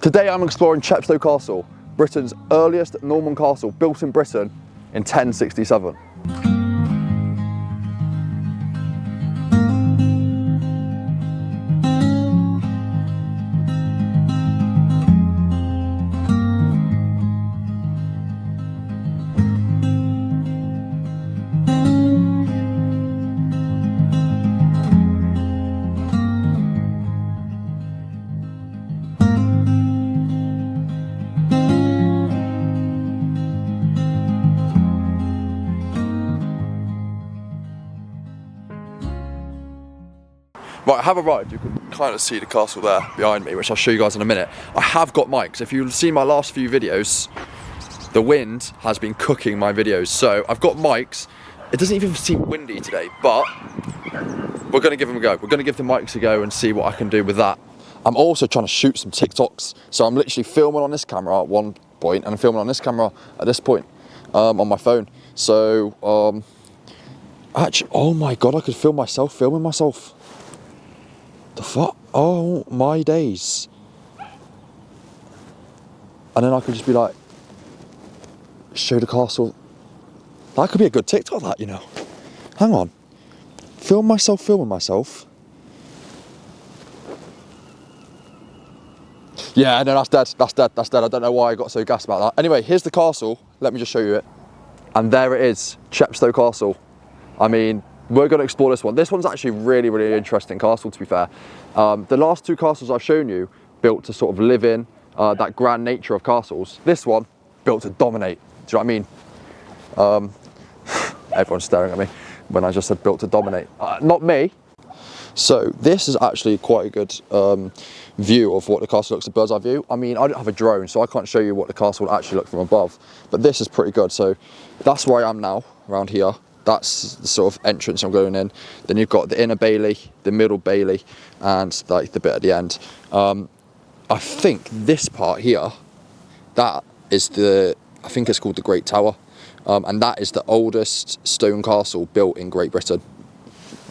Today I'm exploring Chepstow Castle, Britain's earliest Norman castle, built in Britain in 1067. Right, I have arrived. You can kind of see the castle there behind me, which I'll show you guys in a minute. I have got mics. If you've seen my last few videos, the wind has been cooking my videos. So I've got mics. It doesn't even seem windy today, but we're going to give them a go. We're going to give the mics a go and see what I can do with that. I'm also trying to shoot some TikToks. So I'm literally filming on this camera at one point and I'm filming on this camera at this point on my phone. So actually, oh my God, I could film myself filming myself. The fuck? Oh my days. And then I could just be like, show the castle. That could be a good TikTok, that, you know. Hang on. Film myself filming myself. Yeah, no, that's dead. That's dead. That's dead. I don't know why I got so gassed about that. Anyway, here's the castle. Let me just show you it. And there it is, Chepstow Castle. I mean, we're going to explore this one. This one's actually really, really interesting castle, to be fair. The last two castles I've shown you, built to sort of live in, that grand nature of castles. This one, built to dominate. Do you know what I mean? Everyone's staring at me when I just said built to dominate. Not me. So this is actually quite a good view of what the castle looks, a bird's eye view. I mean, I don't have a drone, so I can't show you what the castle will actually look from above. But this is pretty good. So that's where I am now, around here. That's the sort of entrance I'm going in. Then you've got the inner bailey, the middle bailey, and like the bit at the end. I think this part here, that is I think it's called the Great Tower. And that is the oldest stone castle built in Great Britain,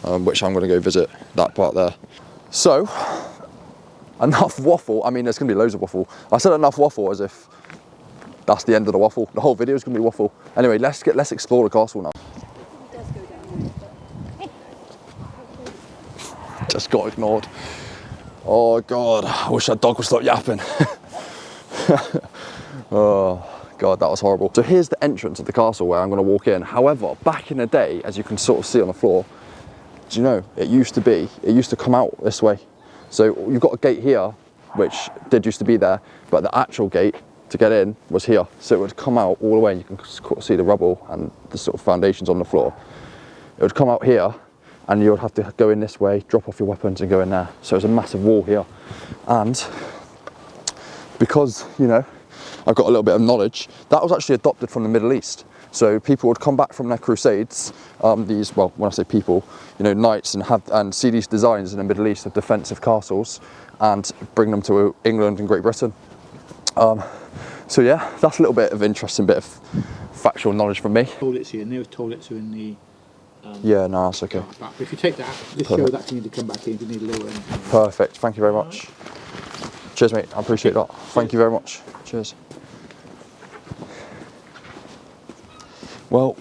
which I'm gonna go visit that part there. So, enough waffle. I mean, there's gonna be loads of waffle. I said enough waffle as if that's the end of the waffle. The whole video is gonna be waffle. Anyway, let's explore the castle now. Just got ignored. Oh God, I wish that dog would stop yapping. Oh God, that was horrible. So here's the entrance of the castle where I'm going to walk in. However, back in the day, as you can sort of see on the floor, do you know, it used to come out this way. So you've got a gate here, which used to be there, but the actual gate to get in was here. So it would come out all the way, and you can see the rubble and the sort of foundations on the floor. It would come out here, and you would have to go in this way, drop off your weapons and go in there. So there's a massive wall here. And because, you know, I've got a little bit of knowledge, that was actually adopted from the Middle East. So people would come back from their crusades, well, when I say people, you know, knights, and see these designs in the Middle East of defensive castles and bring them to England and Great Britain. So yeah, that's a little bit of interesting bit of factual knowledge from me. Toilets here, and there were toilets in the yeah, no, that's okay. But if you take that, this show that you need to come back in if you need a little anything. Perfect, thank you very much. Cheers mate, I appreciate that. Thank you very much. Cheers. Well,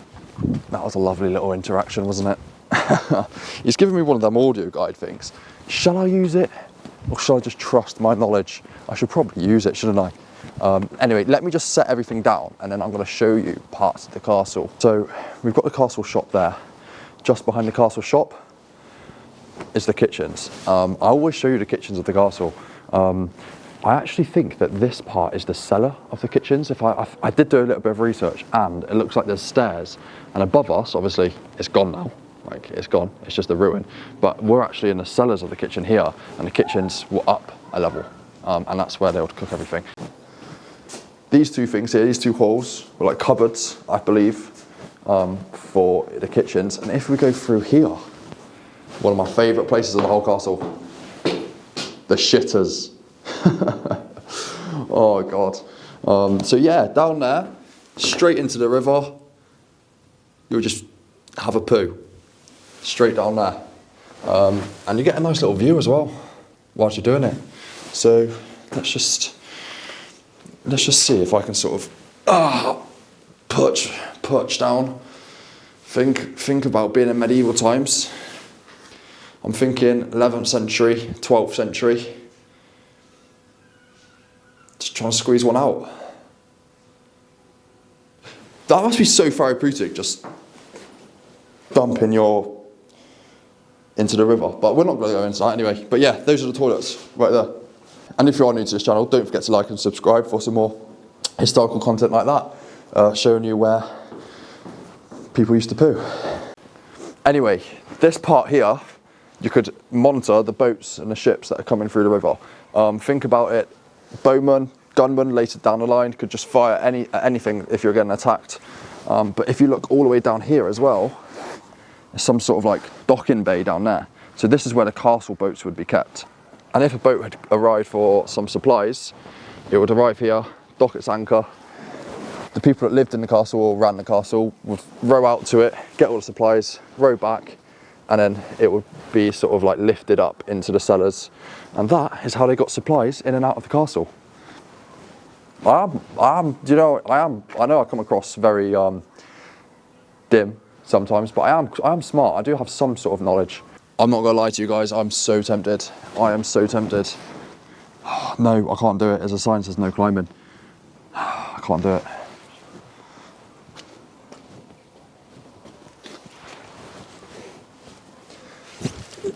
that was a lovely little interaction, wasn't it? He's giving me one of them audio guide things. Shall I use it, or shall I just trust my knowledge? I should probably use it, shouldn't I? Anyway, let me just set everything down, and then I'm going to show you parts of the castle. So we've got the castle shop there. Just behind the castle shop is the kitchens. I always show you the kitchens of the castle. I actually think that this part is the cellar of the kitchens. I did do a little bit of research, and it looks like there's stairs, and above us, obviously, it's gone now. Like, it's gone, it's just a ruin. But we're actually in the cellars of the kitchen here, and the kitchens were up a level, and that's where they would cook everything. These two things here, these two halls, were like cupboards, I believe, for the kitchens. And if we go through here, one of my favourite places in the whole castle, the shitters. Oh God. So yeah, down there, straight into the river, you'll just have a poo, straight down there. And you get a nice little view as well, whilst you're doing it. So let's just let's just see if I can sort of perch down. Think about being in medieval times. I'm thinking 11th century, 12th century. Just trying to squeeze one out. That must be so therapeutic, just dumping into the river. But we're not going to go into that anyway. But yeah, those are the toilets right there. And if you are new to this channel, don't forget to like and subscribe for some more historical content like that, showing you where people used to poo. Anyway, this part here, you could monitor the boats and the ships that are coming through the river. Think about it, bowmen, gunmen later down the line could just fire anything if you're getting attacked. But if you look all the way down here as well, there's some sort of like docking bay down there. So this is where the castle boats would be kept. And if a boat had arrived for some supplies, it would arrive here, dock its anchor. The people that lived in the castle or ran the castle would row out to it, get all the supplies, row back, and then it would be sort of like lifted up into the cellars. And that is how they got supplies in and out of the castle. I know I come across very dim sometimes, but I am smart. I do have some sort of knowledge. I'm not gonna lie to you guys, I'm so tempted. I am so tempted. No, I can't do it. As a sign says no climbing. I can't do it.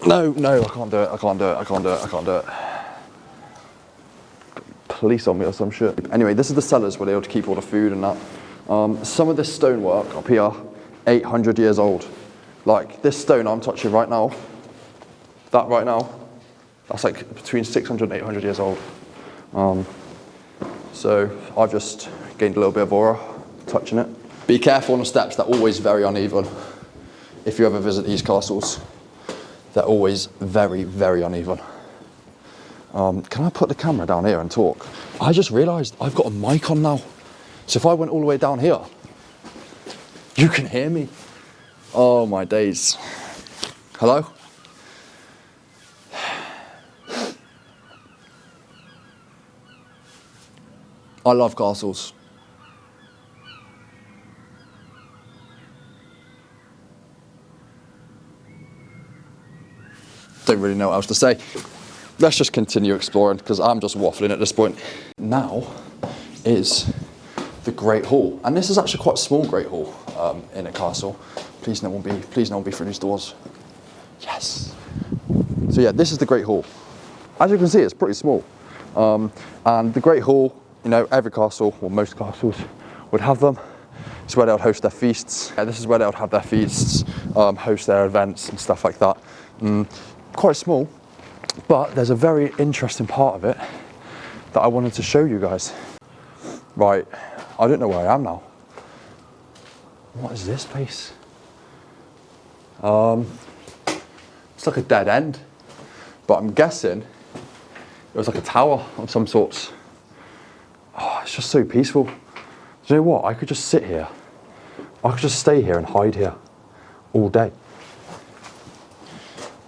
No, I can't do it. I can't do it. Police on me or some shit. Anyway, this is the cellars where they would keep all the food and that. Some of this stonework up here, 800 years old. Like this stone I'm touching right now, that right now, that's like between 600 and 800 years old. So I've just gained a little bit of aura touching it. Be careful on the steps, they're always very uneven. If you ever visit these castles, they're always very, very uneven. Can I put the camera down here and talk? I just realised I've got a mic on now. So if I went all the way down here, you can hear me. Oh my days. Hello? I love castles. Don't really know what else to say. Let's just continue exploring because I'm just waffling at this point. Now is the Great Hall, and this is actually quite a small Great Hall in a castle. Please no one be through these doors. Yes. So yeah, this is the Great Hall. As you can see, it's pretty small. And the Great Hall, you know, every castle, or most castles, would have them. It's where they would host their feasts. Yeah, this is where they would have their feasts, host their events and stuff like that. Quite small, but there's a very interesting part of it that I wanted to show you guys. Right, I don't know where I am now. What is this place? It's like a dead end, but I'm guessing it was like a tower of some sorts. Oh, it's just so peaceful. Do you know what? I could just sit here. I could just stay here and hide here all day.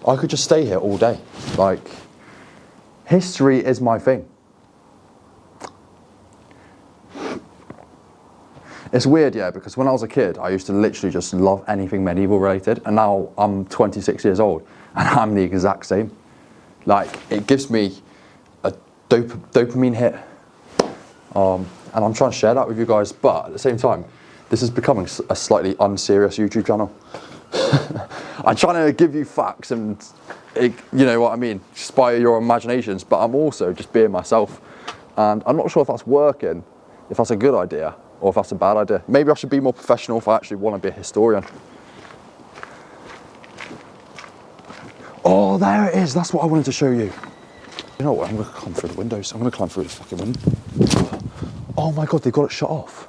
I could just stay here all day. Like, history is my thing. It's weird, yeah, because when I was a kid, I used to literally just love anything medieval related, and now I'm 26 years old, and I'm the exact same. Like, it gives me a dopamine hit, and I'm trying to share that with you guys, but at the same time, this is becoming a slightly unserious YouTube channel. I'm trying to give you facts and, you know what I mean, inspire your imaginations, but I'm also just being myself, and I'm not sure if that's working, if that's a good idea, or if that's a bad idea. Maybe I should be more professional if I actually want to be a historian. Oh, there it is. That's what I wanted to show you. You know what? I'm going to climb through the windows. I'm going to climb through the fucking window. Oh my God, they've got it shut off.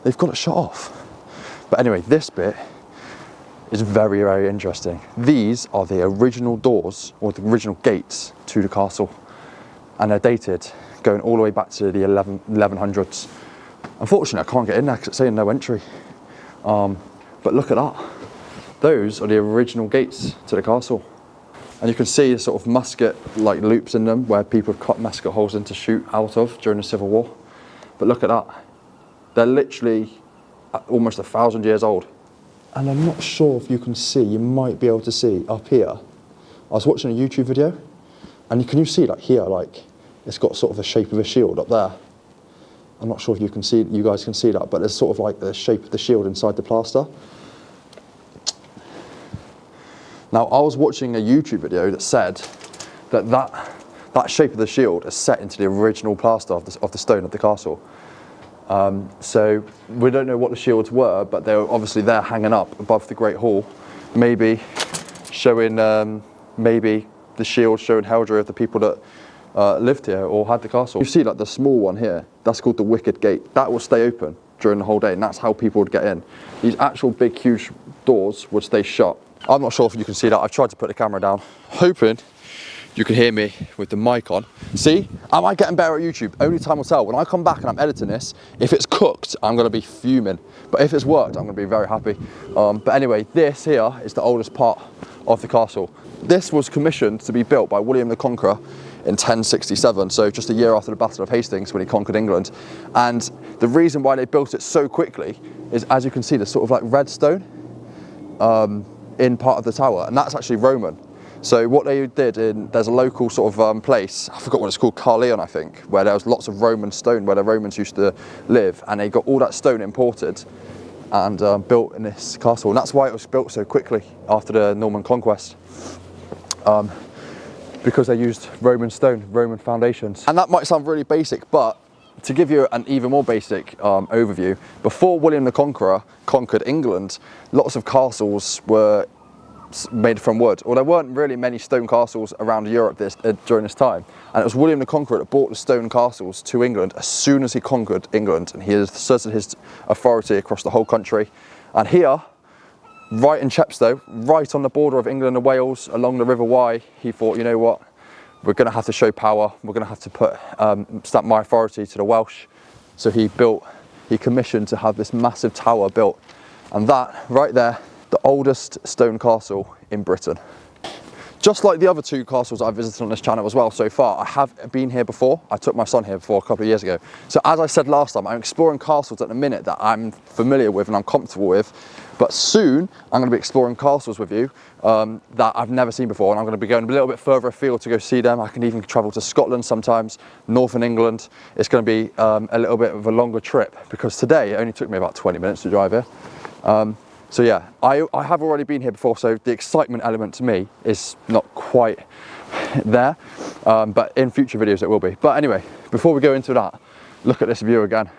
They've got it shut off. But anyway, this bit is very, very interesting. These are the original doors, or the original gates to the castle. And they're dated, going all the way back to the 1100s. Unfortunately, I can't get in there because it's saying no entry. But look at that. Those are the original gates to the castle. And you can see sort of musket like loops in them where people have cut musket holes in to shoot out of during the Civil War. But look at that. They're literally almost 1,000 years old. And I'm not sure if you can see, you might be able to see up here. I was watching a YouTube video, and can you see like here, like it's got sort of the shape of a shield up there. I'm not sure if you can see, you guys can see that, but there's sort of like the shape of the shield inside the plaster. Now, I was watching a YouTube video that said that shape of the shield is set into the original plaster of the stone of the castle. So we don't know what the shields were, but they were obviously there hanging up above the Great Hall, maybe showing, maybe the shield showing heraldry of the people that lived here or had the castle. You see like the small one here, that's called the Wicket Gate. That will stay open during the whole day, and that's how people would get in. These actual big, huge doors would stay shut. I'm not sure if you can see that. I've tried to put the camera down, hoping you can hear me with the mic on. See, am I getting better at YouTube? Only time will tell. When I come back and I'm editing this, if it's cooked, I'm gonna be fuming. But if it's worked, I'm gonna be very happy. But anyway, this here is the oldest part of the castle. This was commissioned to be built by William the Conqueror in 1067, so just a year after the Battle of Hastings when he conquered England. And the reason why they built it so quickly is, as you can see, there's sort of like red stone in part of the tower, and that's actually Roman. So what they did, there's a local sort of place, I forgot what it's called, Carleon I think, where there was lots of Roman stone where the Romans used to live, and they got all that stone imported and built in this castle. And that's why it was built so quickly after the Norman conquest, because they used Roman stone, Roman foundations. And that might sound really basic, but to give you an even more basic overview, before William the Conqueror conquered England, lots of castles were made from wood, or there weren't really many stone castles around Europe during this time. And it was William the Conqueror that brought the stone castles to England as soon as he conquered England, and he asserted his authority across the whole country. And here, right in Chepstow, right on the border of England and Wales, along the River Wye, he thought, you know what, we're going to have to show power, we're going to have to put stamp my authority to the Welsh. So he commissioned to have this massive tower built, and that right there, the oldest stone castle in Britain. Just like the other two castles I've visited on this channel as well so far, I have been here before. I took my son here before a couple of years ago. So as I said last time, I'm exploring castles at the minute that I'm familiar with and I'm comfortable with. But soon, I'm going to be exploring castles with you that I've never seen before, and I'm going to be going a little bit further afield to go see them. I can even travel to Scotland sometimes, northern England. It's going to be a little bit of a longer trip, because today it only took me about 20 minutes to drive here. So yeah, I have already been here before, so the excitement element to me is not quite there, but in future videos it will be. But anyway, before we go into that, look at this view again.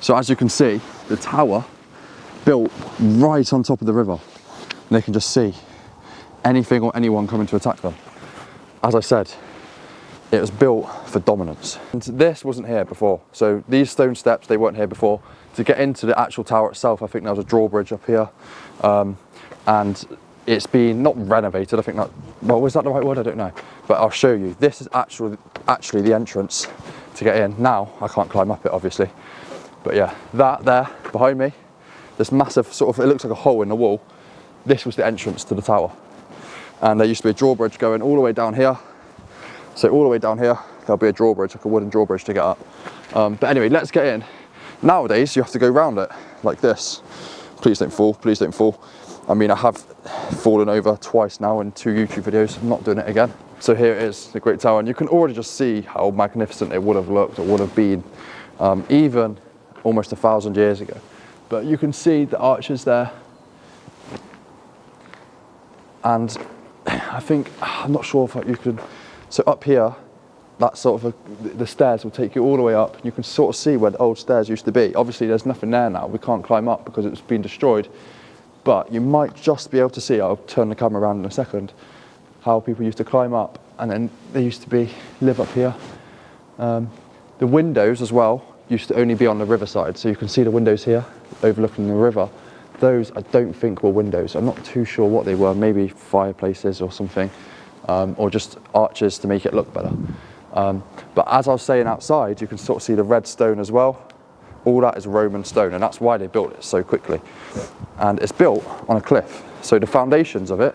So as you can see, the tower built right on top of the river, and they can just see anything or anyone coming to attack them. As I said, it was built for dominance. And this wasn't here before. So these stone steps, they weren't here before. To get into the actual tower itself, I think there was a drawbridge up here. And it's been, not renovated, I think that, well, was that the right word? I don't know. But I'll show you. This is actually the entrance to get in. Now, I can't climb up it, obviously. But yeah, that there, behind me, this massive sort of, it looks like a hole in the wall. This was the entrance to the tower. And there used to be a drawbridge going all the way down here. So all the way down here, there'll be a drawbridge, like a wooden drawbridge to get up. But anyway, let's get in. Nowadays, you have to go round it like this. Please don't fall, please don't fall. I mean, I have fallen over twice now in 2 YouTube videos. I'm not doing it again. So here it is, the Great Tower, and you can already just see how magnificent it would have looked, or would have been, even almost 1,000 years ago. But you can see the arches there. And I think, I'm not sure if you could, so up here, that sort of, the stairs will take you all the way up. You can sort of see where the old stairs used to be. Obviously there's nothing there now, we can't climb up because it's been destroyed. But you might just be able to see, I'll turn the camera around in a second, how people used to climb up, and then they used to live up here. The windows as well used to only be on the riverside, so you can see the windows here, overlooking the river. Those I don't think were windows. I'm not too sure what they were, maybe fireplaces or something, or just arches to make it look better. But as I was saying outside, you can sort of see the red stone as well. All that is Roman stone, and that's why they built it so quickly. And it's built on a cliff. So the foundations of it,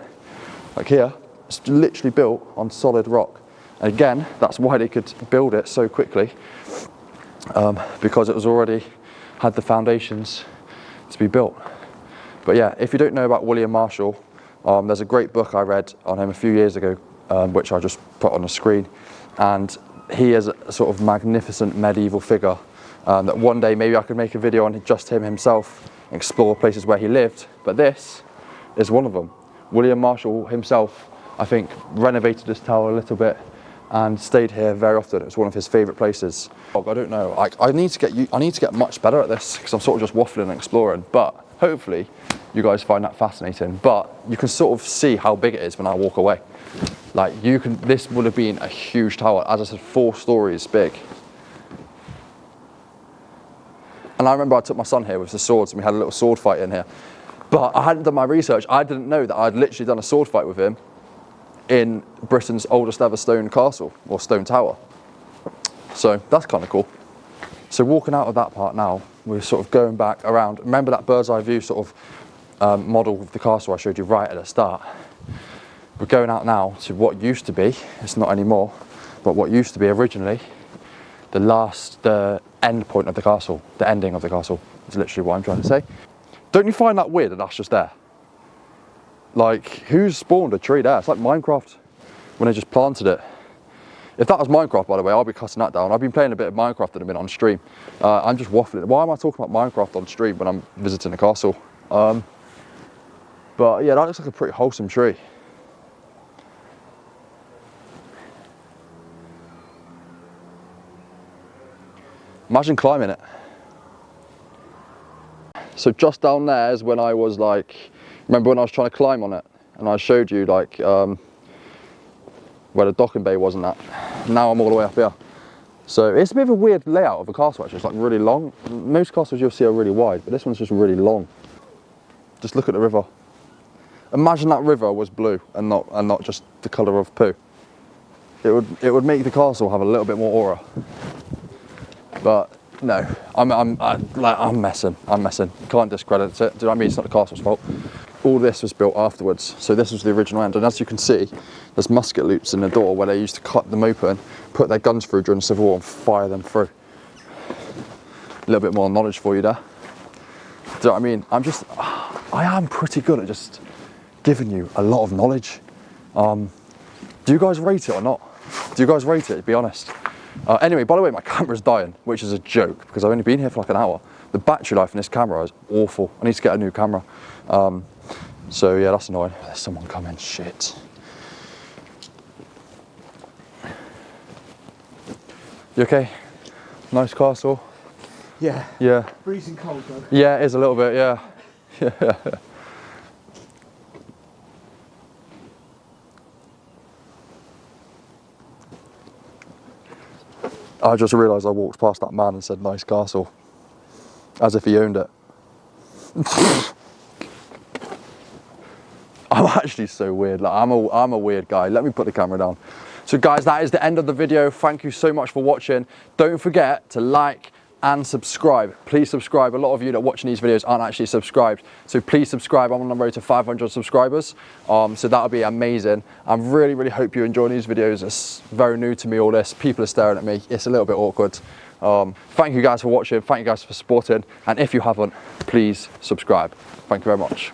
like here, it's literally built on solid rock. Again, that's why they could build it so quickly, because it was already had the foundations to be built. But yeah, if you don't know about William Marshall, there's a great book I read on him a few years ago, which I just put on the screen, and he is a sort of magnificent medieval figure that one day maybe I could make a video on just him himself, explore places where he lived, but this is one of them. William Marshall himself, I think, renovated this tower a little bit and stayed here very often. It was one of his favourite places. I don't know, I need to get much better at this, because I'm sort of just waffling and exploring, but hopefully you guys find that fascinating. But you can sort of see how big it is when I walk away. Like, this would have been a huge tower, as I said, 4 stories big. And I remember I took my son here with the swords and we had a little sword fight in here. But I hadn't done my research. I didn't know that I'd literally done a sword fight with him in Britain's oldest ever stone castle, or stone tower. So that's kind of cool. So walking out of that part now, we're sort of going back around. Remember that bird's eye view sort of model of the castle I showed you right at the start? We're going out now to what used to be, it's not anymore, but what used to be originally the end point of the castle, the ending of the castle, is literally what I'm trying to say. Don't you find that weird that that's just there? Like, who's spawned a tree there? It's like Minecraft when they just planted it. If that was Minecraft, by the way, I'll be cutting that down. I've been playing a bit of Minecraft in a minute on stream. I'm just waffling. Why am I talking about Minecraft on stream when I'm visiting the castle? But yeah, that looks like a pretty wholesome tree. Imagine climbing it. So just down there is when I was like, remember when I was trying to climb on it and I showed you like where the docking bay wasn't at. Now I'm all the way up here. So it's a bit of a weird layout of a castle actually. It's like really long. Most castles you'll see are really wide, but this one's just really long. Just look at the river. Imagine that river was blue and not just the colour of poo. It would make the castle have a little bit more aura. But no, I'm messing. You can't discredit it. Do you know what I mean? It's not the castle's fault. All this was built afterwards. So this was the original end. And as you can see, there's musket loops in the door where they used to cut them open, put their guns through during the Civil War and fire them through. A little bit more knowledge for you there. Do you know what I mean? I am pretty good at just giving you a lot of knowledge. Do you guys rate it or not? Do you guys rate it? Be honest. Anyway, by the way, my camera's dying, which is a joke because I've only been here for like an hour. The battery life in this camera is awful. I need to get a new camera. So yeah, that's annoying. There's someone coming, shit. You okay? Nice castle? Yeah. Yeah. Freezing cold though. Yeah, it is a little bit, yeah. Yeah. I just realised I walked past that man and said nice castle, as if he owned it. I'm actually so weird, like I'm a weird guy. Let me put the camera down. So guys, that is the end of the video. Thank you so much for watching. Don't forget to like and subscribe. Please subscribe. A lot of you that are watching these videos aren't actually subscribed, so please subscribe. I'm on the road to 500 subscribers, so that'll be amazing. I really hope you enjoy these videos. It's very new to me, all this. People are staring at me. It's a little bit awkward. Thank you guys for watching. Thank you guys for supporting, and if you haven't, please subscribe. Thank you very much.